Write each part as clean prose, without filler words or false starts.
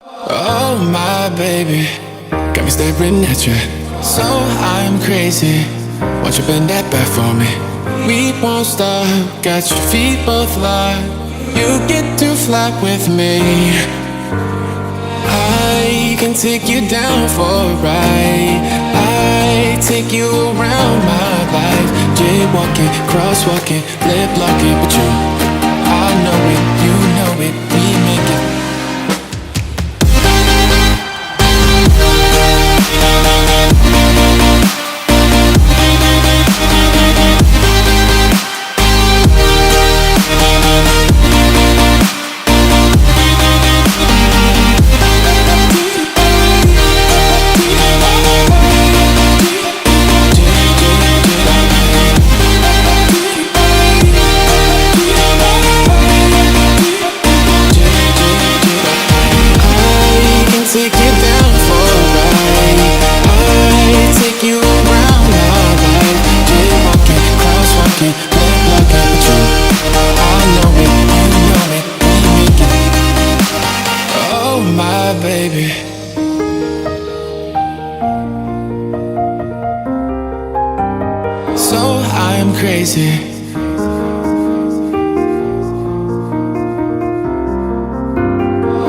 Oh my baby, got me staring at you. So I'm crazy. Won't you bend that back for me? We won't stop. Got your feet both locked. You get to fly with me. I can take you down for a ride. I take you around my life. Jaywalking, crosswalking, lip blocking, but you, I know it, you know it, we make it. Crazy.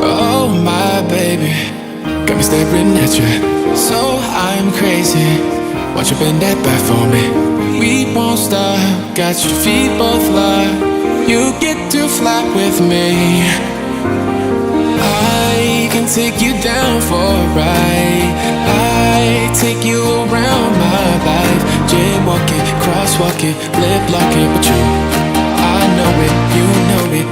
Oh my baby, got me staring at you. So I'm crazy. Won't you bend that back for me? We won't stop. Got your feet both locked. You get to fly with me. I can take you down for a ride. I take you around my life. Jaywalking, crosswalking, lip locking, but you, I know it, you know it,